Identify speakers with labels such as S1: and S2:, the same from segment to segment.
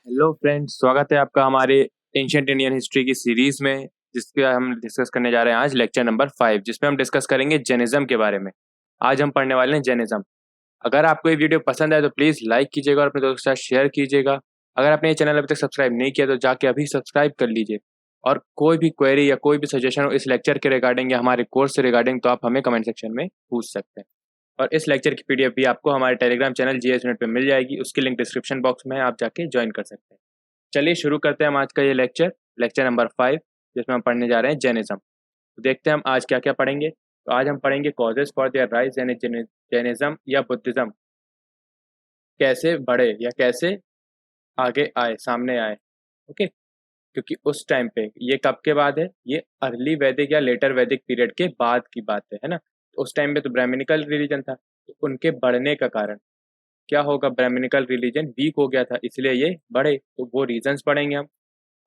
S1: Hello friends, स्वागत है आपका हमारे एंशिएंट इंडियन हिस्ट्री की सीरीज में, जिसके हम डिस्कस करने जा रहे हैं आज लेक्चर नंबर 5, जिसमें हम डिस्कस करेंगे जैनिज्म के बारे में। आज हम पढ़ने वाले हैं जैनिज्म। अगर आपको ये वीडियो पसंद आए तो प्लीज़ लाइक कीजिएगा और अपने दोस्तों के साथ शेयर कीजिएगा। अगर आपने ये चैनल अभी तक सब्सक्राइब नहीं किया तो जाके अभी सब्सक्राइब कर लीजिए। और कोई भी क्वेरी या कोई भी सजेशन हो इस लेक्चर के रिगार्डिंग या हमारे कोर्स से रिगार्डिंग, तो आप हमें कमेंट सेक्शन में पूछ सकते हैं। और इस लेक्चर की पीडीएफ भी आपको हमारे टेलीग्राम चैनल जीएस यूनिट पे मिल जाएगी। उसकी लिंक डिस्क्रिप्शन बॉक्स में है, आप जाके ज्वाइन कर सकते हैं। चलिए शुरू करते हैं हम आज का ये लेक्चर नंबर 5, जिसमें हम पढ़ने जा रहे हैं जैनिज्म। तो देखते हैं हम आज क्या क्या पढ़ेंगे। तो आज हम पढ़ेंगे कॉजेज फॉर देयर राइज, यानी जैनिज्म या बुद्धिज्म कैसे बढ़े या कैसे आगे आए, सामने आए। ओके, क्योंकि उस टाइम पे ये कब के बाद है, ये अर्ली वैदिक या लेटर वैदिक पीरियड के बाद की बात है ना। तो उस टाइम पे तो ब्राह्मणिकल रिलीजन था, तो उनके बढ़ने का कारण क्या होगा, ब्राह्मणिकल रिलीजन वीक हो गया था इसलिए ये बढ़े, तो वो रीजंस पढ़ेंगे हम।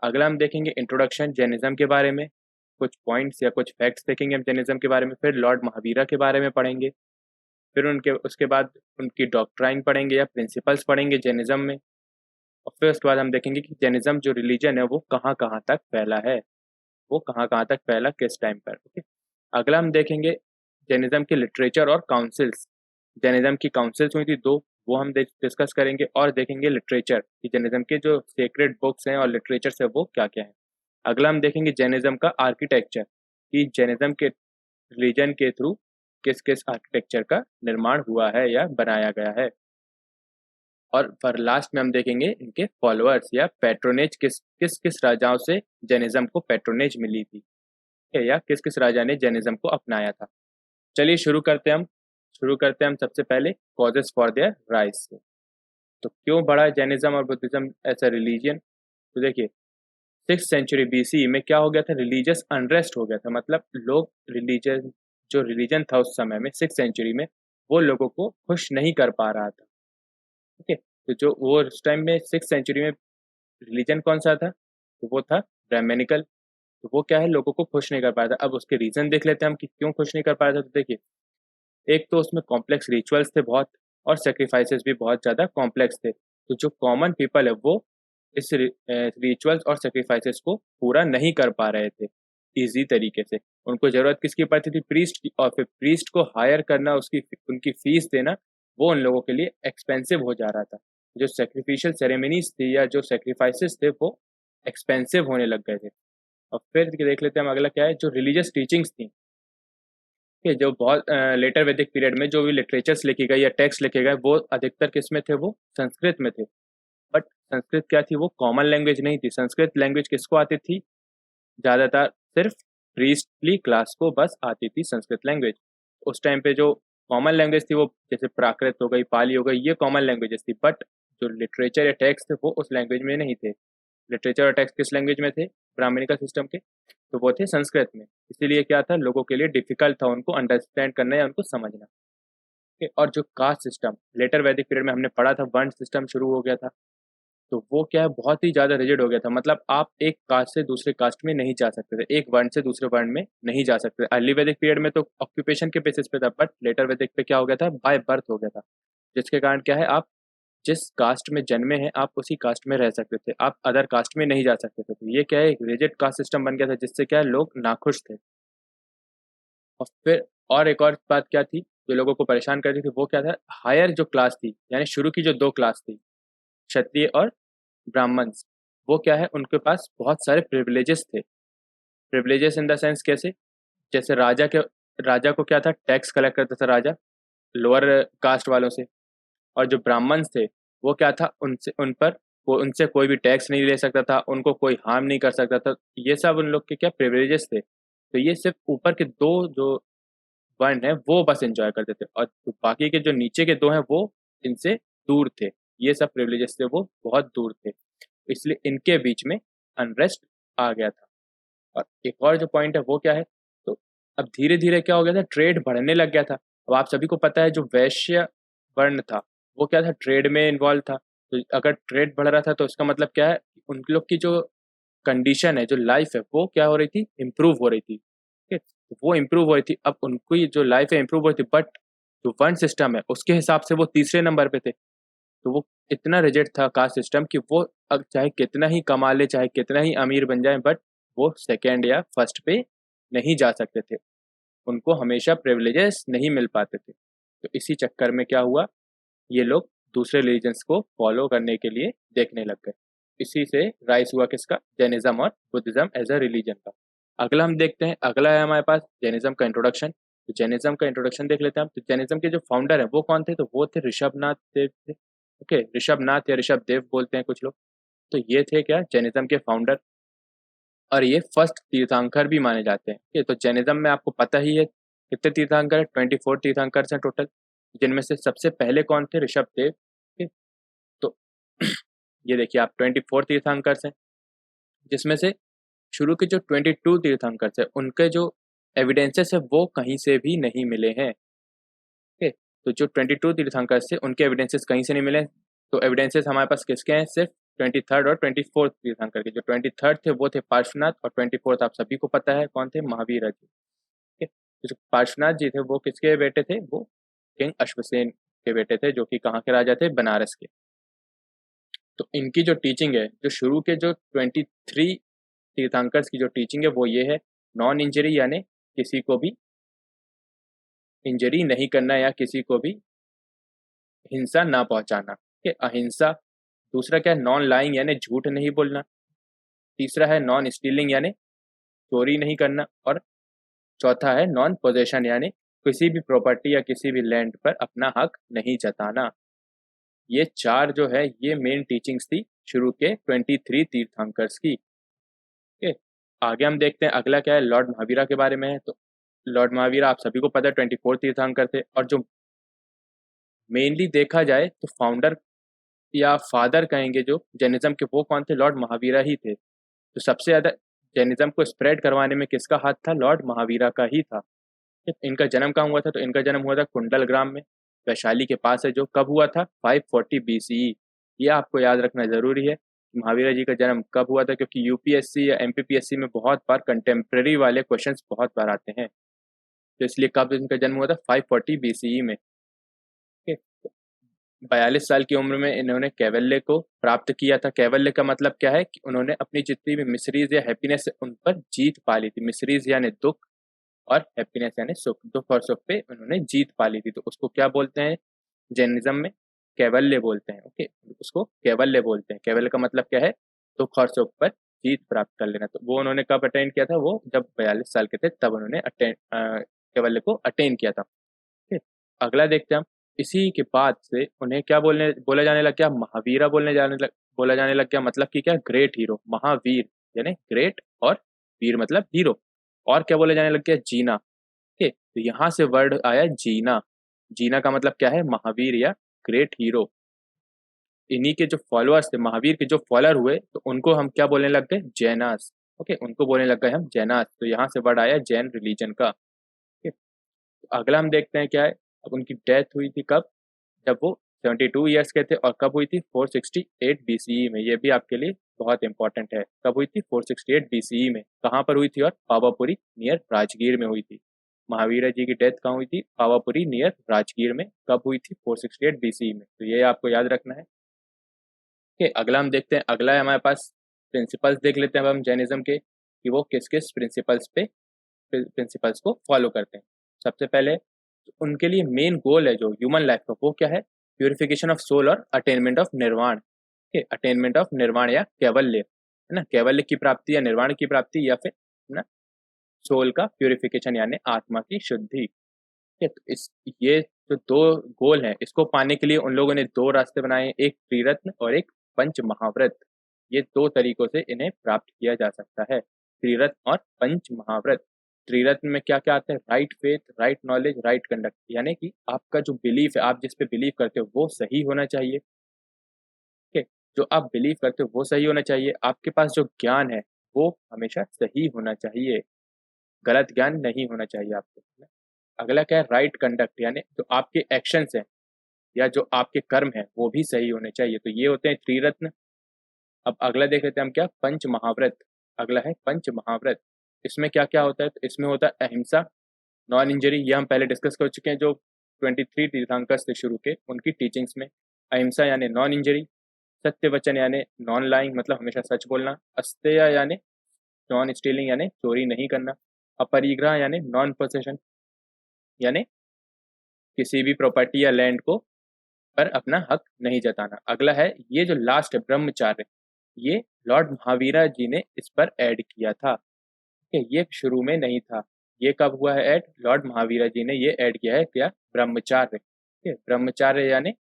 S1: अगला हम देखेंगे इंट्रोडक्शन जैनिज्म के बारे में, कुछ पॉइंट्स या कुछ फैक्ट्स देखेंगे हम जैनिज्म के बारे में। फिर लॉर्ड महावीरा के बारे में पढ़ेंगे। फिर उनके उसके बाद उनकी डॉक्ट्राइन पढ़ेंगे या प्रिंसिपल्स पढ़ेंगे जैनिज्म में। और फिर उसके बाद हम देखेंगे कि जैनिज्म जो रिलीजन है वो कहाँ कहाँ तक फैला है, वो कहाँ कहाँ तक फैला, किस टाइम पर। ओके, अगला हम देखेंगे जैनिज्म के लिटरेचर और काउंसिल्स। जैनिज्म की काउंसिल्स हुई थी दो, वो हम डिस्कस करेंगे। और देखेंगे लिटरेचर कि जैनिज्म के जो सेक्रेड बुक्स हैं और लिटरेचर्स है वो क्या क्या है। अगला हम देखेंगे जैनिज्म का आर्किटेक्चर, कि जैनिज्म के रिलीजन के थ्रू किस किस आर्किटेक्चर का निर्माण हुआ है या बनाया गया है। और पर लास्ट में हम देखेंगे इनके फॉलोअर्स या पैट्रोनेज, किस किस किस राजाओं से जैनिज्म को पैट्रोनेज मिली थी, या किस किस राजा ने जैनिज्म को अपनाया था। चलिए शुरू करते हैं हम सबसे पहले कॉजेस फॉर देयर राइज से। तो क्यों बढ़ा जैनिज्म और बुद्धिज्म एज अ रिलीजियन। तो देखिए, 6th सेंचुरी बीसी में क्या हो गया था, रिलीजियस अनरेस्ट हो गया था। मतलब लोग रिलीजन, जो रिलीजन था उस समय में 6th सेंचुरी में, वो लोगों को खुश नहीं कर पा रहा था। ओके, तो जो वो उस टाइम में 6th सेंचुरी में रिलीजन कौन सा था, तो वो था ब्राह्मणिकल। तो वो क्या है, लोगों को खुश नहीं कर पाया था। अब उसके रीजन देख लेते हैं हम कि क्यों खुश नहीं कर पाया था। तो देखिए, एक तो उसमें कॉम्प्लेक्स रिचुअल्स थे बहुत, और सेक्रीफाइसेस भी बहुत ज़्यादा कॉम्प्लेक्स थे। तो जो कॉमन पीपल है वो इस रिचुअल्स और सेक्रीफाइसेस को पूरा नहीं कर पा रहे थे ईजी तरीके से। उनको ज़रूरत किसकी पड़ती थी, प्रीस्ट की। और फिर प्रीस्ट को हायर करना, उसकी उनकी फीस देना, वो उन लोगों के लिए एक्सपेंसिव हो जा रहा था। जो सेक्रीफिशियल सेरेमनीज थी या जो सेक्रीफाइसेस थे वो एक्सपेंसिव होने लग गए थे। और फिर देख लेते हैं हम अगला क्या है, जो रिलीजियस टीचिंग्स थी कि जो बहुत लेटर वैदिक पीरियड में जो भी लिटरेचर्स लिखी गई या टेक्स्ट लिखे गए, वो अधिकतर किस में थे, वो संस्कृत में थे। बट संस्कृत क्या थी, वो कॉमन लैंग्वेज नहीं थी। संस्कृत लैंग्वेज किसको आती थी, ज़्यादातर सिर्फ प्रीस्टली क्लास को बस आती थी संस्कृत लैंग्वेज। उस टाइम पे जो कॉमन लैंग्वेज थी वो जैसे प्राकृत हो गई, पाली हो गई, ये कॉमन लैंग्वेजेस थी। बट जो लिटरेचर या टेक्स्ट थे वो उस लैंग्वेज में नहीं थे। लिटरेचर और टेक्स्ट किस लैंग्वेज में थे, ब्राह्मणिकल सिस्टम के, तो वो थे संस्कृत में। इसीलिए क्या था, लोगों के लिए डिफिकल्ट था उनको अंडरस्टैंड करना या उनको समझना। और जो कास्ट सिस्टम लेटर वैदिक पीरियड में हमने पढ़ा था, वर्ण सिस्टम शुरू हो गया था। तो वो क्या है, बहुत ही ज़्यादा रिजिड हो गया था। मतलब आप एक कास्ट से दूसरे कास्ट में नहीं जा सकते थे, एक वर्ण से दूसरे वर्ण में नहीं जा सकते। अर्ली वैदिक पीरियड में तो ऑक्यूपेशन के बेसिस पे था, बट लेटर वैदिक पे क्या हो गया था, बाय बर्थ हो गया था। जिसके कारण क्या है, आप जिस कास्ट में जन्मे हैं आप उसी कास्ट में रह सकते थे, आप अदर कास्ट में नहीं जा सकते थे। तो ये क्या है, एक रिजिड कास्ट सिस्टम बन गया था, जिससे क्या है, लोग नाखुश थे। और फिर और एक और बात क्या थी जो लोगों को परेशान करती थी, वो क्या था, हायर जो क्लास थी, यानी शुरू की जो दो क्लास थी, क्षत्रिय और ब्राह्मण्स, वो क्या है, उनके पास बहुत सारे प्रिविलेजेस थे। प्रिविलेजेस इन द सेंस कैसे, जैसे राजा को क्या था, टैक्स कलेक्ट करता था राजा लोअर कास्ट वालों से। और जो ब्राह्मण्स थे वो क्या था, उनसे कोई भी टैक्स नहीं ले सकता था, उनको कोई हार्म नहीं कर सकता था। ये सब उन लोग के क्या प्रिविलेजेस थे। तो ये सिर्फ ऊपर के दो जो वर्ण है वो बस एंजॉय करते थे, और जो बाकी के जो नीचे के दो हैं वो इनसे दूर थे। ये सब प्रिविलेजेस थे वो बहुत दूर थे, इसलिए इनके बीच में अनरेस्ट आ गया था। और एक और जो पॉइंट है वो क्या है, तो अब धीरे धीरे क्या हो गया था, ट्रेड बढ़ने लग गया था। अब आप सभी को पता है जो वैश्य वर्ण था वो क्या था, ट्रेड में इन्वॉल्व था। तो अगर ट्रेड बढ़ रहा था तो इसका मतलब क्या है, उन लोग की जो कंडीशन है, जो लाइफ है, वो क्या हो रही थी, इम्प्रूव हो रही थी। ठीक है, तो वो इम्प्रूव हो रही थी। अब उनकी जो लाइफ है इम्प्रूव हो रही थी, बट जो वर्ण सिस्टम है उसके हिसाब से वो तीसरे नंबर पे थे। तो वो इतना रिजिड था कास्ट सिस्टम कि वो अब चाहे कितना ही कमा ले, चाहे कितना ही अमीर बन जाए, बट वो सेकेंड या फर्स्ट पे नहीं जा सकते थे, उनको हमेशा प्रिविलेजेस नहीं मिल पाते थे। तो इसी चक्कर में क्या हुआ, ये लोग दूसरे रिलीजन्स को फॉलो करने के लिए देखने लग गए। इसी से राइज हुआ किसका, जैनिज्म और बुद्धिज्म एज अ रिलीजन का। अगला हम देखते हैं, अगला है हमारे पास जैनिज्म का इंट्रोडक्शन। तो जैनिज्म का इंट्रोडक्शन देख लेते हैं हम। तो जैनिज्म के जो फाउंडर हैं वो कौन थे, तो वो थे ऋषभनाथ देव थे। ओके, ऋषभनाथ या ऋषभ देव बोलते हैं कुछ लोग। तो ये थे क्या, जैनिज्म के फाउंडर, और ये फर्स्ट तीर्थंकर भी माने जाते हैं। ओके, तो जैनिज्म में आपको पता ही है कितने तीर्थंकर है, 24 तीर्थंकर हैं टोटल, जिनमें से सबसे पहले कौन थे, ऋषभ देव। ओके, तो ये देखिए आप 24 तीर्थंकर हैं, जिसमें से शुरू के जो 22 तीर्थंकर है उनके जो एविडेंसेस है वो कहीं से भी नहीं मिले हैं। ओके, तो जो 22 तीर्थंकर थे उनके एविडेंसेस कहीं से नहीं मिले। तो एविडेंसेस हमारे पास किसके हैं, सिर्फ 23rd और 24th तीर्थंकर के। जो 23rd थे वो थे पार्श्वनाथ, और 24th आप सभी को पता है कौन थे, महावीर जी। ठीक है, तो जो पार्श्वनाथ जी थे वो किसके बेटे थे, वो किंग अश्वसेन के बेटे थे, जो कि कहाँ के राजा थे, बनारस के। तो इनकी जो टीचिंग है, जो शुरू के जो 23 तीर्थंकर्स की जो टीचिंग है वो ये है, नॉन इंजरी, यानी किसी को भी इंजरी नहीं करना या किसी को भी हिंसा ना पहुंचाना। ठीक है, अहिंसा। दूसरा क्या है, नॉन लाइंग, यानी झूठ नहीं बोलना। तीसरा है नॉन स्टीलिंग, यानी चोरी नहीं करना। और चौथा है नॉन पोजेशन, यानी किसी भी प्रॉपर्टी या किसी भी लैंड पर अपना हक नहीं जताना। ये चार जो है ये मेन टीचिंग्स थी शुरू के 23 तीर्थंकर्स की। ओके, आगे हम देखते हैं अगला क्या है, लॉर्ड महावीरा के बारे में है। तो लॉर्ड महावीरा आप सभी को पता है 24 तीर्थंकर थे, और जो मेनली देखा जाए तो फाउंडर या फादर कहेंगे जो जैनिज्म के, वो कौन थे, लॉर्ड महावीरा ही थे। तो सबसे ज़्यादा जैनिज्म को स्प्रेड करवाने में किसका हाथ था, लॉर्ड महावीरा का ही था। इनका जन्म कहाँ हुआ था, तो इनका जन्म हुआ था कुंडलग्राम में, वैशाली के पास है, जो कब हुआ था, 540 BCE। ये आपको याद रखना जरूरी है, महावीरा जी का जन्म कब हुआ था, क्योंकि यूपीएससी या एमपीपीएससी में बहुत बार कंटेम्प्रेरी वाले क्वेश्चंस बहुत बार आते हैं। तो इसलिए कब इनका जन्म हुआ था, 540 BCE में। 42 साल की उम्र में इन्होंने कैवल्य को प्राप्त किया था। कैवल्य का मतलब क्या है कि उन्होंने अपनी जितनी भी मिसरीज या हैप्पीनेस उन पर जीत पा ली थी। मिसरीज यानी दुख, और हैप्पीनेस यानी सुख, दुख और सुख पे उन्होंने जीत पा ली थी। तो उसको क्या बोलते हैं जैनिज्म में, कैवल्य बोलते हैं। ओके, उसको कैवल्य बोलते हैं। कैवल्य का मतलब क्या है, दुख और सुख पर जीत प्राप्त कर लेना। तो वो उन्होंने कब अटेन किया था, वो जब 42 साल के थे तब उन्होंने कैवल्य को अटेन किया था। ठीक है, अगला देखते हैं हम। इसी के बाद से उन्हें क्या बोला जाने लग गया, महावीरा बोला जाने लग गया। मतलब कि क्या, ग्रेट हीरो, महावीर यानी ग्रेट, और वीर मतलब हीरो। और क्या बोला जाने लग गया, जीना। ठीक है, तो यहाँ से वर्ड आया जीना। जीना का मतलब क्या है, महावीर या ग्रेट हीरो। इन्हीं के जो फॉलोअर्स थे, महावीर के जो फॉलोअर हुए, तो उनको हम क्या बोलने लग गए, जैनास। ओके, उनको बोलने लग गए हम जैनास। तो यहाँ से वर्ड आया जैन रिलीजन का। ठीक है, तो अगला हम देखते हैं क्या है। अब उनकी डेथ हुई थी कब, जब वो 72 ईयर्स के थे, और कब हुई थी, 468 BCE में। ये भी आपके लिए बहुत इंपॉर्टेंट है, कब हुई थी, 468 BCE में। कहाँ पर हुई थी, और पावापुरी नियर राजगीर में हुई थी। महावीर जी की डेथ कहाँ हुई थी, पावापुरी नियर राजगीर में। कब हुई थी, 468 BCE में। तो ये आपको याद रखना है। ओके, अगला हम देखते हैं, अगला है हमारे पास प्रिंसिपल्स देख लेते हैं अब हम जैनिज्म के, कि वो किस किस प्रिंसिपल्स को फॉलो करते हैं। सबसे पहले उनके लिए मेन गोल है जो ह्यूमन लाइफ का, वो क्या है, प्यूरिफिकेशन ऑफ सोल और अटेनमेंट ऑफ निर्वाण। अटेनमेंट ऑफ निर्वाण या कैवल्य, है ना, कैवल्य की प्राप्ति या निर्वाण की प्राप्ति, या फिर है ना सोल का प्यूरिफिकेशन यानी आत्मा की शुद्धि। ठीक है, तो इस ये जो दो गोल हैं, इसको पाने के लिए उन लोगों ने दो रास्ते बनाए, एक त्रिरत्न और एक पंच महाव्रत। ये दो तरीकों से इन्हें प्राप्त किया जा सकता है, त्रिरत्न और पंच महाव्रत। त्रिरत्न में क्या क्या आता है, right faith, right knowledge, right conduct, यानी कि आपका जो बिलीफ है, आप जिस पे बिलीव करते हो वो सही होना चाहिए। ठीक है, जो आप बिलीव करते हो वो सही होना चाहिए। आपके पास जो ज्ञान है वो हमेशा सही होना चाहिए, गलत ज्ञान नहीं होना चाहिए आपको। अगला क्या है, राइट कंडक्ट, यानी जो आपके एक्शंस हैं या जो आपके कर्म हैं वो भी सही होने चाहिए। तो ये होते हैं त्रिरत्न। अब अगला देख लेते हैं हम क्या, पंच महाव्रत। अगला है पंच महाव्रत। इसमें क्या क्या होता है, तो इसमें होता है अहिंसा, नॉन इंजरी, ये हम पहले डिस्कस कर चुके हैं। जो 23 तीर्थंकर्स थे शुरू के, उनकी टीचिंग्स में अहिंसा यानी नॉन इंजरी, सत्य वचन यानी नॉन लाइंग मतलब हमेशा सच बोलना, अस्तेय यानी नॉन स्टीलिंग यानी चोरी नहीं करना, अपरिग्रह यानी नॉन पोसेशन यानी किसी भी प्रॉपर्टी या लैंड को पर अपना हक नहीं जताना। अगला है ये जो लास्ट है ब्रह्मचार्य, ये लॉर्ड महावीरा जी ने इस पर ऐड किया था। ये शुरू में नहीं था, ये कब हुआ है ऐड? लॉर्ड महावीरा जी ने ये ऐड किया है क्या? ब्रह्मचार्य। ब्रह्मचार्य यानी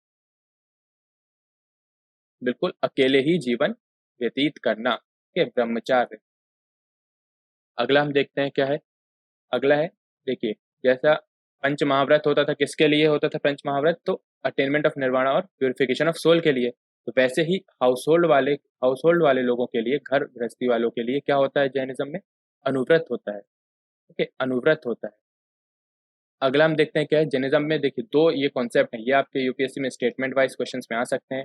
S1: बिल्कुल अकेले ही जीवन व्यतीत करना, ब्रह्मचार्य। अगला हम देखते हैं क्या है। अगला है देखिए, जैसा पंच महाव्रत होता था, किसके लिए होता था पंच महाव्रत? तो अटेनमेंट ऑफ निर्वाणा और प्यूरिफिकेशन ऑफ सोल के लिए। तो वैसे ही हाउस होल्ड वाले लोगों के लिए, घर गृहस्थी वालों के लिए क्या होता है जैनिज्म में? अनुव्रत होता है। ओके, अनुव्रत होता है। अगला हम देखते हैं क्या है जैनिज्म में। देखिए दो ये कॉन्सेप्ट हैं, ये आपके यूपीएससी में स्टेटमेंट वाइज क्वेश्चंस में आ सकते हैं,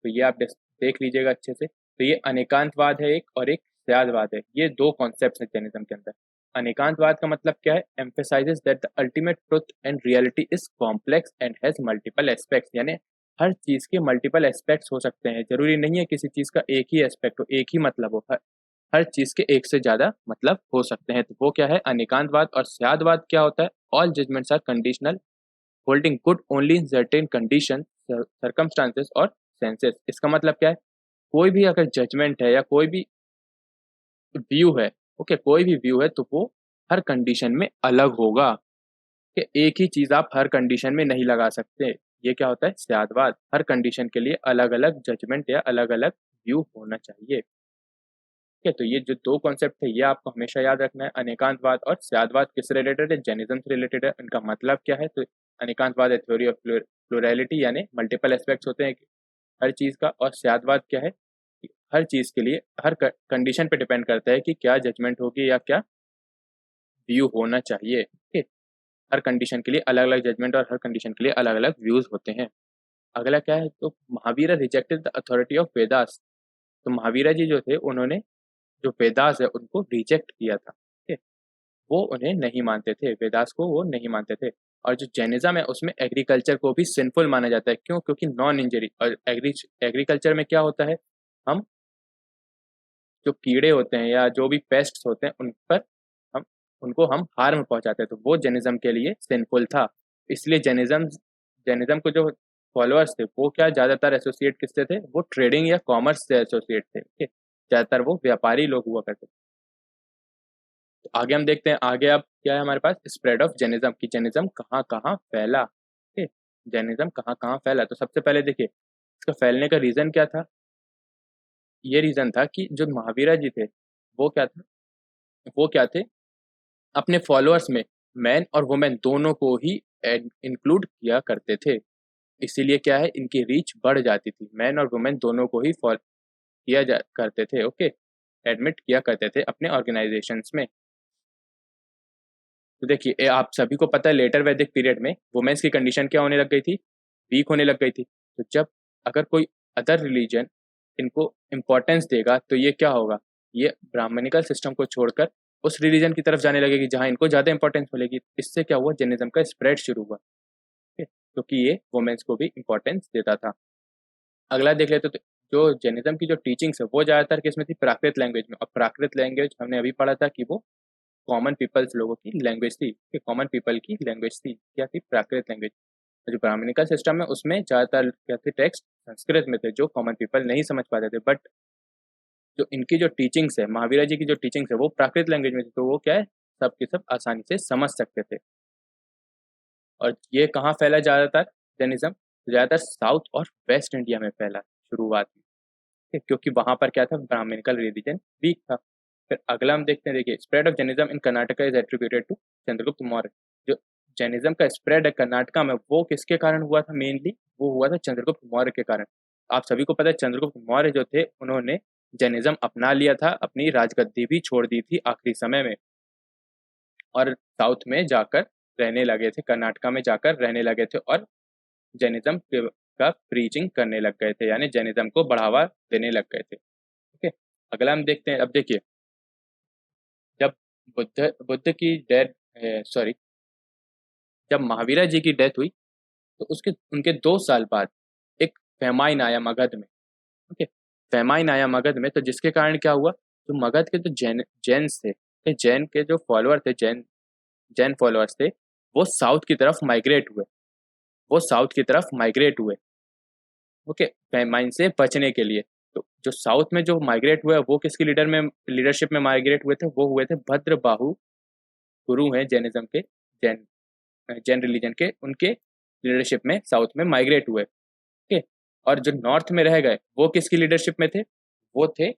S1: तो ये आप देख लीजिएगा अच्छे से। तो ये अनेकांतवाद है एक, और एक स्यादवाद है। ये दो कॉन्सेप्ट्स हैं जैनिज्म के अंदर। अनेकांतवाद का मतलब क्या है? Emphasises that the ultimate truth and reality is complex and has multiple aspects, यानी हर चीज के मल्टीपल एस्पेक्ट्स हो सकते हैं, जरूरी नहीं है किसी चीज का एक ही एस्पेक्ट हो, एक ही मतलब हो। हर चीज के एक से ज्यादा मतलब हो सकते हैं। तो वो क्या है? अनेकांतवाद। और स्यादवाद क्या होता है? All judgments are conditional, holding good only in certain condition, circumstances और सेंसेस। इसका मतलब क्या है? कोई भी अगर जजमेंट है या कोई भी व्यू है, ओके, कोई भी व्यू है तो वो हर कंडीशन में अलग होगा, कि एक ही चीज आप हर कंडीशन में नहीं लगा सकते। ये क्या होता है? स्यादवाद। हर कंडीशन के लिए अलग अलग जजमेंट या अलग अलग व्यू होना चाहिए। ठीक है, तो ये जो दो कॉन्सेप्ट है ये आपको हमेशा याद रखना है। अनेकांतवाद और स्यादवाद किससे रिलेटेड है? जैनिज्म से रिलेटेड है। इनका मतलब क्या है? तो अनेकांतवाद है थ्योरी ऑफ प्लुरैलिटी, यानी मल्टीपल एस्पेक्ट्स होते हैं हर चीज का। और स्यादवाद क्या है? कि हर चीज के लिए हर कंडीशन पे डिपेंड करता है कि क्या जजमेंट होगी या क्या व्यू होना चाहिए। ठीक, हर कंडीशन के लिए अलग अलग जजमेंट और हर कंडीशन के लिए अलग अलग व्यूज होते हैं। अगला क्या है? तो Mahavira rejected the authority of Vedas. तो महावीरा जी जो थे उन्होंने जो वेदास है उनको रिजेक्ट किया था। ठीक है, वो उन्हें नहीं मानते थे, वेदास को वो नहीं मानते थे। और जो जैनिज्म है उसमें एग्रीकल्चर को भी सिंफुल माना जाता है। क्यों? क्योंकि नॉन इंजरी। और एग्रीकल्चर में क्या होता है? हम जो कीड़े होते हैं या जो भी पेस्ट्स होते हैं उन पर हम उनको हम हार्म पहुंचाते हैं, तो वो जैनिज्म के लिए सिंफुल था। इसलिए जैनिज्म को जो फॉलोअर्स थे वो क्या ज्यादातर एसोसिएट किससे थे? वो ट्रेडिंग या कॉमर्स से एसोसिएट थे। ठीक है, ज्यादातर वो व्यापारी लोग हुआ करते थे। तो आगे हम देखते हैं, आगे अब क्या है हमारे पास? स्प्रेड ऑफ जैनिज्म, की जैनिज्म कहाँ कहाँ फैला। ठीक है, जैनिज्म कहाँ कहाँ फैला। तो सबसे पहले देखिए इसका फैलने का रीजन क्या था? ये रीजन था कि जो महावीरा जी थे वो क्या था, वो क्या थे, अपने फॉलोअर्स में मैन और वुमेन दोनों को ही इंक्लूड किया करते थे। इसीलिए क्या है, इनकी रीच बढ़ जाती थी। मैन और वुमेन दोनों को ही फॉलो किया जा करते थे। ओके, एडमिट किया करते थे अपने ऑर्गेनाइजेशंस में। तो देखिए आप सभी को पता है लेटर वैदिक पीरियड में वुमेन्स की कंडीशन क्या होने लग गई थी? वीक होने लग गई थी। तो जब अगर कोई अदर रिलीजन इनको इम्पोर्टेंस देगा तो ये क्या होगा? ये ब्राह्मणिकल सिस्टम को छोड़कर उस रिलीजन की तरफ जाने लगेगी जहाँ इनको ज़्यादा इंपॉर्टेंस मिलेगी। इससे क्या हुआ? जैनिज्म का स्प्रेड शुरू हुआ। ठीक है, क्योंकि ये वुमेन्स को भी इंपॉर्टेंस देता था। अगला देख लेते तो जो जैनिज्म की जो टीचिंग्स है वो ज़्यादातर किस में थी? प्राकृत लैंग्वेज में। और प्राकृत लैंग्वेज हमने अभी पढ़ा था कि वो कॉमन पीपल्स लोगों की लैंग्वेज थी, कि कॉमन पीपल की लैंग्वेज थी। क्या थी? प्राकृत लैंग्वेज। जो ब्राह्मणिकल सिस्टम है उसमें ज़्यादातर क्या थे? टेक्स्ट संस्कृत में थे जो कॉमन पीपल नहीं समझ पाते थे। बट जो इनकी जो टीचिंग्स है, महावीरा जी की जो टीचिंग्स है वो प्राकृत लैंग्वेज में थी, तो वो क्या है, सब के सब आसानी से समझ सकते थे। और ये कहाँ फैला ज़्यादातर जैनिज्म? ज़्यादातर साउथ और वेस्ट इंडिया में फैला शुरुआत में। ठीक है, क्योंकि वहाँ पर क्या था? ब्राह्मणिकल रिलीजन वीक था। फिर अगला हम देखते हैं, देखिए spread of Jainism in Karnataka is attributed to Chandragupta Maurya. जो जैनिज्म का स्प्रेड है कर्नाटका में वो किसके कारण हुआ था? मेनली वो हुआ था चंद्रगुप्त मौर्य के कारण। आप सभी को पता है चंद्रगुप्त मौर्य जो थे उन्होंने जैनिज्म अपना लिया था, अपनी राजगद्दी भी छोड़ दी थी आखिरी समय में, और साउथ में जाकर रहने लगे थे, कर्नाटका में जाकर रहने लगे थे और जैनिज्म का प्रीचिंग करने लग गए थे, यानी जैनिज्म को बढ़ावा देने लग गए थे। ओके, अगला हम देखते हैं। अब देखिए जब बुद्ध की डेथ, सॉरी, जब महावीरा जी की डेथ हुई तो उसके उनके 2 साल बाद एक फेमाइन आया मगध में। ओके, फेमाइन आया मगध में, तो जिसके कारण क्या हुआ, जो मगध के जो जैन्स थे, जैन के जो फॉलोअर थे, जैन जैन फॉलोअर्स थे, वो साउथ की तरफ माइग्रेट हुए, वो साउथ की तरफ माइग्रेट हुए। ओके, फेमाइन से बचने के लिए। तो जो साउथ में जो माइग्रेट हुए, वो किसकी लीडरशिप में माइग्रेट हुए थे, वो हुए थे भद्रबाहु, गुरु हैं जैनिज्म के, जैन जैन रिलीजन के, उनके लीडरशिप में साउथ में माइग्रेट हुए। ओके, और जो नॉर्थ में रह गए, वो किसकी लीडरशिप में थे, वो थे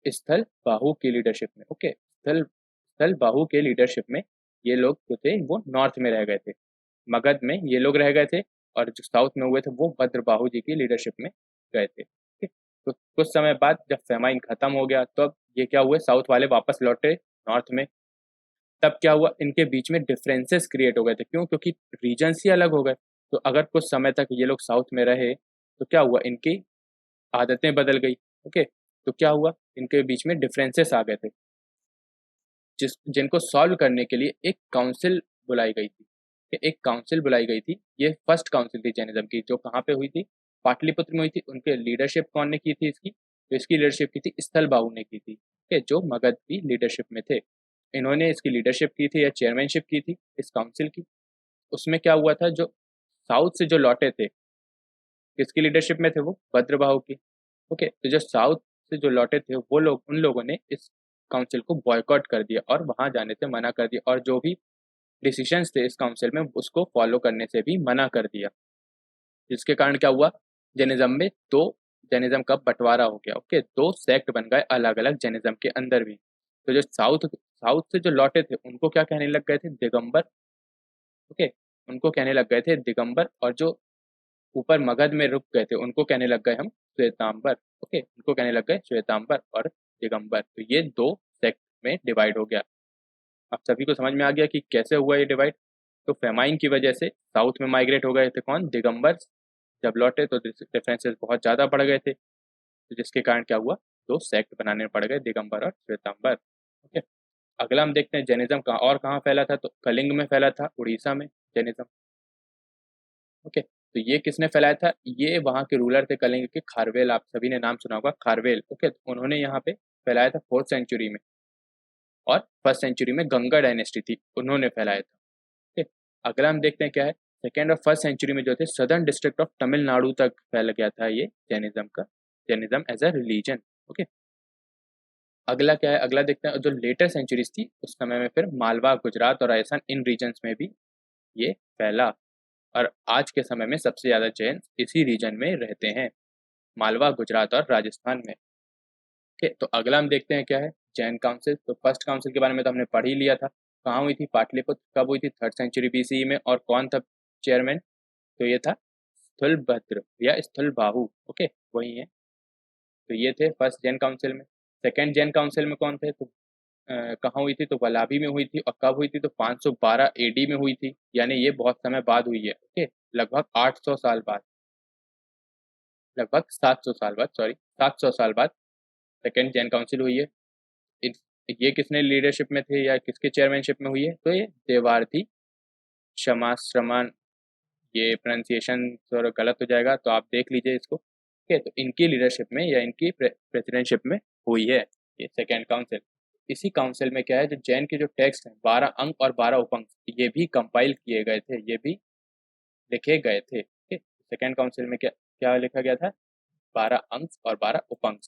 S1: स्थल बाहु की लीडरशिप में। ओके, स्थल बाहु के लीडरशिप में ये लोग जो थे वो नॉर्थ में रह गए थे, मगध में ये लोग रह गए थे, और जो साउथ में हुए थे वो भद्रबाहु जी की लीडरशिप में गए थे। ठीक, तो कुछ समय बाद जब फेमाइन खत्म हो गया, तो अब ये क्या हुए, साउथ वाले वापस लौटे नॉर्थ में। तब क्या हुआ, इनके बीच में डिफरेंसेस क्रिएट हो गए थे। क्यों? क्योंकि रीजन्स ही अलग हो गए। तो अगर कुछ समय तक ये लोग साउथ में रहे, तो क्या हुआ, इनकी आदतें बदल गई। ओके, तो क्या हुआ, इनके बीच में डिफरेंसेस आ गए थे, जिनको सॉल्व करने के लिए एक काउंसिल बुलाई गई थी। कि एक काउंसिल बुलाई गई थी, ये फर्स्ट काउंसिल थी जैनिज्म की, जो कहाँ पे हुई थी, पाटलिपुत्र में हुई थी। उनके लीडरशिप कौन ने की थी इसकी, तो इसकी लीडरशिप की थी स्थल बाहु ने की थी, ठीक है, जो मगध की लीडरशिप में थे। इन्होंने इसकी लीडरशिप की थी या चेयरमैनशिप की थी इस काउंसिल की। उसमें क्या हुआ था, जो साउथ से जो लौटे थे, किसकी लीडरशिप में थे, वो भद्रबाहु की। ओके, तो जो साउथ से जो लौटे थे, वो लोग, उन लोगों ने इस काउंसिल को बॉयकॉट कर दिया और वहां जाने से मना कर दिया, और जो भी डिसीजंस थे इस काउंसिल में, उसको फॉलो करने से भी मना कर दिया। जिसके कारण क्या हुआ, जैनिज्म में दो, जैनिज्म का बंटवारा हो गया। ओके, दो सेक्ट बन गए अलग अलग जैनिज्म के अंदर भी। तो जो साउथ साउथ से जो लौटे थे, उनको क्या कहने लग गए थे, दिगंबर। ओके, उनको कहने लग गए थे दिगंबर, और जो ऊपर मगध में रुक गए थे, उनको कहने लग गए हम श्वेतांबर। ओके, उनको कहने लग गए श्वेतांबर और दिगंबर। तो ये दो सेक्ट में डिवाइड हो गया। अब सभी को समझ में आ गया कि कैसे हुआ ये डिवाइड। तो फेमाइन की वजह से साउथ में माइग्रेट हो गए थे कौन, दिगंबर। जब लौटे तो डिफरेंसेस बहुत ज़्यादा बढ़ गए थे, तो जिसके कारण क्या हुआ, दो सेक्ट बनाने पड़ गए, दिगंबर और श्वेतांबर। ओके, अगला हम देखते हैं जैनिज्म कहाँ और कहाँ फैला था। तो कलिंग में फैला था, उड़ीसा में जैनिज्म। ओके, तो ये किसने फैलाया था, ये वहाँ के रूलर थे कलिंग के, खारवेल, आप सभी ने नाम सुना होगा, खारवेल। ओके, तो उन्होंने यहाँ पे फैलाया था 4th सेंचुरी में, और 1st सेंचुरी में गंगा डायनेस्टी थी, उन्होंने फैलाया था। ओके, अगला हम देखते हैं क्या है, 2nd और 1st सेंचुरी में जो थे, सदर्न डिस्ट्रिक्ट ऑफ तमिलनाडु तक फैल गया था ये जैनिज्म का, Jainism as a religion. Okay, अगला क्या है, अगला देखते हैं जो लेटर सेंचुरीज थी, उस समय में फिर मालवा, गुजरात और राजस्थान, इन रीजन्स में भी ये फैला। और आज के समय में सबसे ज़्यादा जैन इसी रीजन में रहते हैं, मालवा, गुजरात और राजस्थान में। ओके, तो अगला हम देखते हैं क्या है, जैन काउंसिल। तो फर्स्ट काउंसिल के बारे में तो हमने पढ़ ही लिया था, कहाँ हुई थी, पाटलिपुत्र। कब हुई थी, 3rd सेंचुरी बीसीई में, और कौन था चेयरमैन, तो ये था स्थूलभद्र या स्थूलबाहु। ओके, वही है। तो ये थे फर्स्ट जैन काउंसिल में। सेकेंड जैन काउंसिल में कौन थे, तो कहाँ हुई थी, तो वलाभी में हुई थी, और कब हुई थी, तो 512 एडी में हुई थी, यानी ये बहुत समय बाद हुई है। ओके, लगभग 800 साल बाद, लगभग 700 साल बाद, सॉरी 700 साल बाद सेकेंड जैन काउंसिल हुई है। ये किसने लीडरशिप में थे या किसके चेयरमैनशिप में हुई है, तो ये देवार्थी क्षमाश्रमण, ये प्रोनाउंसिएशन थोड़ा गलत हो जाएगा, तो आप देख लीजिए इसको। ठीक है, तो इनकी लीडरशिप में या इनकी प्रेसिडेंटशिप में हुई है ये सेकेंड काउंसिल। इसी काउंसिल में क्या है, जो जैन के जो टेक्स्ट हैं, 12 अंक और 12 उपंक, ये भी कंपाइल किए गए थे, ये भी लिखे गए थे। ठीक है, सेकेंड काउंसिल में क्या क्या लिखा गया था, 12 अंक और 12 उपंक।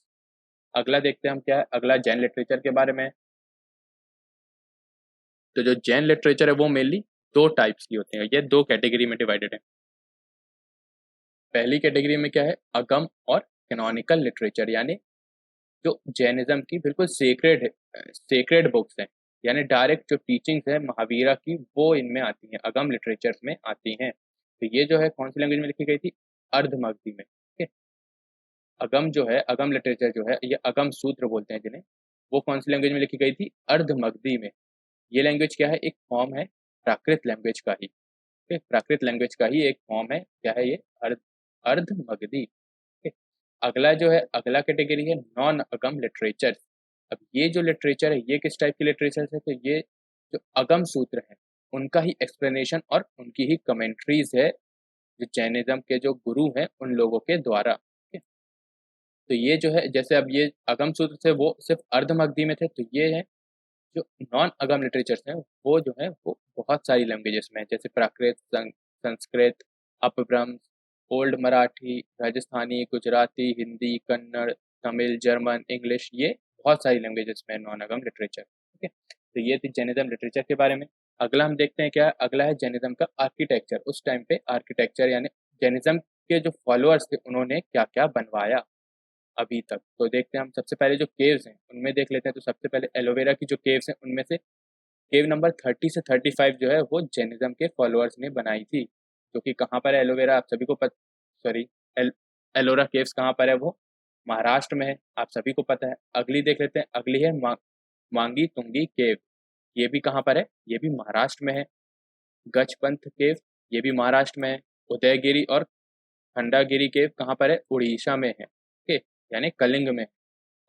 S1: अगला देखते हैं हम क्या है, अगला जैन लिटरेचर के बारे में है। तो जो जैन लिटरेचर है वो मेनली दो टाइप्स की होती है, ये दो कैटेगरी में डिवाइडेड है। पहली कैटेगरी में क्या है, अगम और कैनोनिकल लिटरेचर, यानी जो जैनिज्म की बिल्कुल सेक्रेड बुक्स हैं, यानी डायरेक्ट जो टीचिंग्स है महावीरा की, वो इनमें आती हैं, अगम लिटरेचर में आती हैं। तो ये जो है कौन सी लैंग्वेज में लिखी गई थी, अर्धमगधी में। ठीक है, अगम जो है, अगम लिटरेचर जो है, ये अगम सूत्र बोलते हैं जिन्हें, वो कौन सी लैंग्वेज में लिखी गई थी, अर्धमगधी में। ये लैंग्वेज क्या है, एक फॉर्म है प्राकृत लैंग्वेज का ही। ठीक, प्राकृत लैंग्वेज का ही एक फॉर्म है, क्या है ये, अर्धमगधी। ठीक, अगला जो है, अगला कैटेगरी है नॉन अगम लिटरेचर। अब ये जो लिटरेचर है, ये किस टाइप की लिटरेचर है, तो ये जो अगम सूत्र हैं, उनका ही एक्सप्लेनेशन और उनकी ही कमेंट्रीज है, जो जैनिज्म के जो गुरु हैं उन लोगों के द्वारा। ठीक है, तो ये जो है, जैसे अब ये अगम सूत्र थे वो सिर्फ अर्धमगधी में थे, तो ये है जो नॉन अगम लिटरेचर्स हैं वो जो है वो बहुत सारी लैंग्वेजेस में है, जैसे प्राकृत, संस्कृत, अपभ्रंश, old Marathi, Rajasthani, Gujarati, Hindi, Kannada, Tamil, German, English, ये बहुत सारी लैंग्वेजेस में नॉन अगम लिटरेचर। ठीक है, तो ये थी जैनिज्म लिटरेचर के बारे में। अगला हम देखते हैं क्या, अगला है जैनिज्म का आर्किटेक्चर। उस टाइम पे आर्किटेक्चर यानी जैनिज्म के जो फॉलोअर्स थे उन्होंने क्या क्या बनवाया अभी तक। तो देखते हैं हम सबसे पहले जो केव्स हैं उनमें देख लेते हैं। तो सबसे पहले एलोवेरा की जो केव्स हैं उनमें से केव नंबर 30 से 35 जो है वो जैनिज्म के फॉलोअर्स ने बनाई थी, जो कि कहाँ पर है एलोवेरा, आप सभी को सॉरी एल, एलोरा केव्स कहाँ पर है, वो महाराष्ट्र में है, आप सभी को पता है। अगली देख लेते हैं, अगली है मांगी तुंगी केव, ये भी कहाँ पर है, ये भी महाराष्ट्र में है। गजपंथ केव, ये भी महाराष्ट्र में है। उदयगिरी और खंडागिरी केव कहाँ पर है, उड़ीसा में है। ओके, यानी कलिंग में।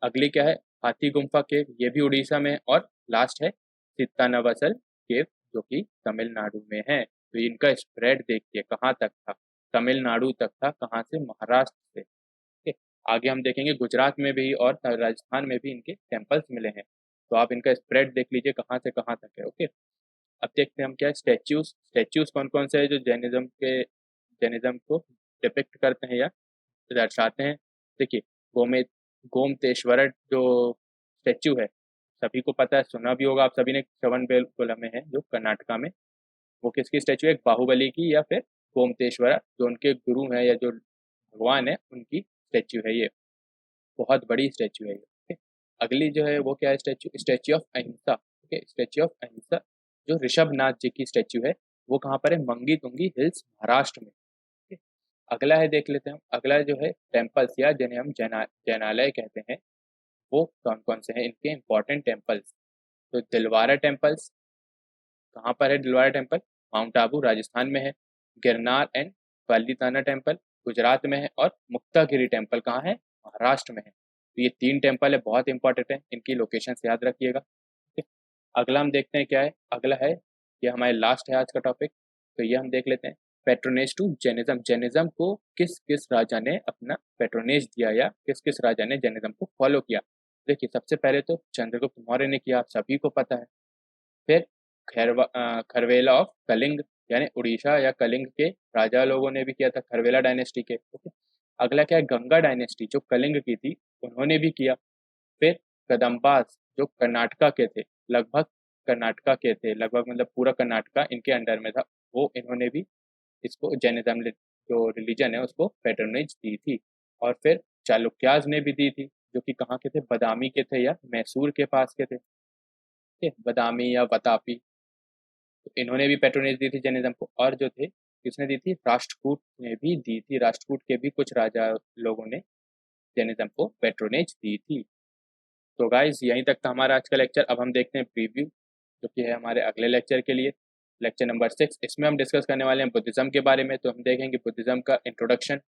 S1: अगली क्या है, हाथी गुम्फा केव, ये भी उड़ीसा में है। और लास्ट है सित्तानवासल केव, जो कि तमिलनाडु में है। तो इनका स्प्रेड देखिए कहाँ तक था, तमिलनाडु तक था, कहाँ से, महाराष्ट्र से। ठीक है, आगे हम देखेंगे गुजरात में भी और राजस्थान में भी इनके टेम्पल्स मिले हैं। तो आप इनका स्प्रेड देख लीजिए कहाँ से कहाँ तक है। ओके, अब देखते हैं हम क्या स्टैच्यूज, स्टैच्यूज कौन कौन से है जो जैनिज्म को डिपिक्ट करते हैं या दर्शाते हैं। देखिए, गोमे गोमतेश्वर जो स्टैच्यू है, सभी को पता है, सुना भी होगा आप सभी ने, श्रवणबेलगोला में है जो कर्नाटका में। वो किसकी स्टैच्यू है, एक बाहुबली की या फिर गोमतेश्वरा, जो उनके गुरु हैं या जो भगवान है उनकी स्टैच्यू है ये। बहुत बड़ी स्टैच्यू है ये। ठीक है? अगली जो है वो क्या है, स्टैच्यू, स्टैच्यू ऑफ अहिंसा। ओके, स्टैच्यू ऑफ अहिंसा जो ऋषभनाथ जी की स्टैच्यू है वो कहाँ पर है, मंगी तुंगी हिल्स, महाराष्ट्र में। ठीक है? अगला है, देख लेते हैं हम, अगला जो है टेम्पल्स या जिन्हें हम जैनालय कहते हैं, वो कौन कौन से हैं, इनके इंपॉर्टेंट टेम्पल्स। तो दिलवारा टेम्पल्स, कहाँ पर है दिलवारा टेम्पल, माउंट आबू राजस्थान में है। गिरनार एंड पल्लीताना टेम्पल गुजरात में है। और मुक्तागिरी टेम्पल कहाँ है, महाराष्ट्र में है। तो ये 3 टेम्पल है, बहुत इंपॉर्टेंट है, इनकी लोकेशन याद रखिएगा। ठीक है? अगला हम देखते हैं क्या है, अगला है, ये हमारे लास्ट है आज का टॉपिक। तो ये हम देख लेते हैं, पेट्रोनेज टू जैनिज्म, जैनिज्म को किस किस राजा ने अपना पेट्रोनेज दिया या किस किस राजा ने जैनिज्म को फॉलो किया। देखिए, सबसे पहले तो चंद्रगुप्त मौर्य ने किया, आप सभी को पता है। फिर खरवेला ऑफ कलिंग, यानी उड़ीसा या कलिंग के राजा लोगों ने भी किया था, खरवेला डायनेस्टी के। ओके, अगला क्या है, गंगा डायनेस्टी जो कलिंग की थी उन्होंने भी किया। फिर कदम्बास जो कर्नाटका के थे, लगभग कर्नाटका के थे, लगभग मतलब पूरा कर्नाटका इनके अंडर में था, वो इन्होंने भी इसको जैनिज्म जो रिलीजन है उसको पैटर्नेज दी थी। और फिर चालुक्याज ने भी दी थी, जो कि कहाँ के थे, बदामी के थे या मैसूर के पास के थे। ठीक है, बदामी या बतापी, तो इन्होंने भी पैट्रोनेज दी थी जैनिज्म को। और जो थे, किसने दी थी, राष्ट्रकूट ने भी दी थी, राष्ट्रकूट के भी कुछ राजा लोगों ने जैनिज्म को पैट्रोनेज दी थी। तो गाइज यहीं तक था हमारा आज का लेक्चर। अब हम देखते हैं प्रीव्यू, जो कि है हमारे अगले लेक्चर के लिए, लेक्चर नंबर 6। इसमें हम डिस्कस करने वाले हैं बुद्धिज्म के बारे में। तो हम देखेंगे बुद्धिज्म का इंट्रोडक्शन,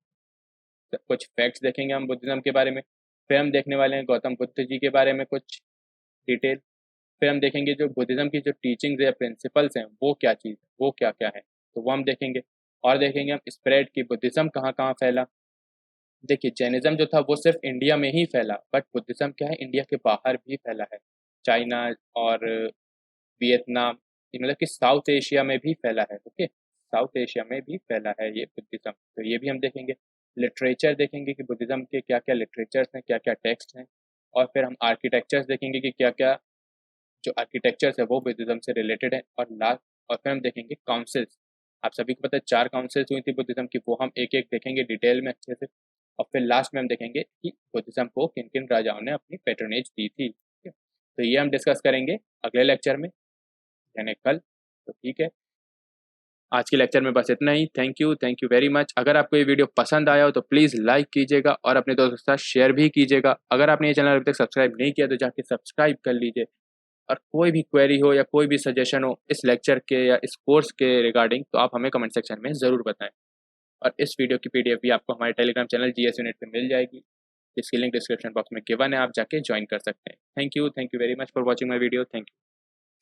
S1: कुछ फैक्ट्स देखेंगे हम बुद्धिज्म के बारे में। फिर हम देखने वाले हैं गौतम बुद्ध जी के बारे में कुछ डिटेल। फिर हम देखेंगे जो बुद्धिज्म की जो टीचिंग्स या प्रिंसिपल्स हैं वो क्या चीज़ है, वो क्या क्या है, तो वो हम देखेंगे। और देखेंगे हम स्प्रेड की, बुद्धिज्म कहाँ कहाँ फैला। देखिए, जैनिज्म जो था वो सिर्फ इंडिया में ही फैला, बट बुद्धिज्म क्या है, इंडिया के बाहर भी फैला है, चाइना और वियतनाम, मतलब कि साउथ एशिया में भी फैला है। ओके, साउथ एशिया में भी फैला है ये बुद्धिज्म, तो ये भी हम देखेंगे। लिटरेचर देखेंगे कि बुद्धिज्म के क्या क्या लिटरेचर्स हैं, क्या क्या टेक्स्ट हैं। और फिर हम आर्किटेक्चर्स देखेंगे कि क्या क्या जो आर्किटेक्चर्स है वो बुद्धिज्म से रिलेटेड है। और फिर हम देखेंगे काउंसिल्स, आप सभी को पता है 4 काउंसिल्स हुई थी बुद्धिज्म की, वो हम एक एक देखेंगे डिटेल में अच्छे से। और फिर लास्ट में हम देखेंगे कि बुद्धिज्म को किन किन राजाओं ने अपनी पेट्रोनेज दी थी। ठीक है? तो ये हम डिस्कस करेंगे अगले लेक्चर में, यानी कल। तो ठीक है, आज के लेक्चर में बस इतना ही। Thank you very much. अगर आपको ये वीडियो पसंद आया हो तो प्लीज़ लाइक कीजिएगा और अपने दोस्तों के साथ शेयर भी कीजिएगा। अगर आपने ये चैनल अभी तक सब्सक्राइब नहीं किया तो जाके सब्सक्राइब कर लीजिए। और कोई भी क्वेरी हो या कोई भी सजेशन हो इस लेक्चर के या इस कोर्स के रिगार्डिंग, तो आप हमें कमेंट सेक्शन में ज़रूर बताएं। और इस वीडियो की पीडीएफ भी आपको हमारे टेलीग्राम चैनल जीएस यूनिट पे मिल जाएगी, जिसकी लिंक डिस्क्रिप्शन बॉक्स में गिवन है, आप जाके ज्वाइन कर सकते हैं। Thank you very much for watching my video. Thank you.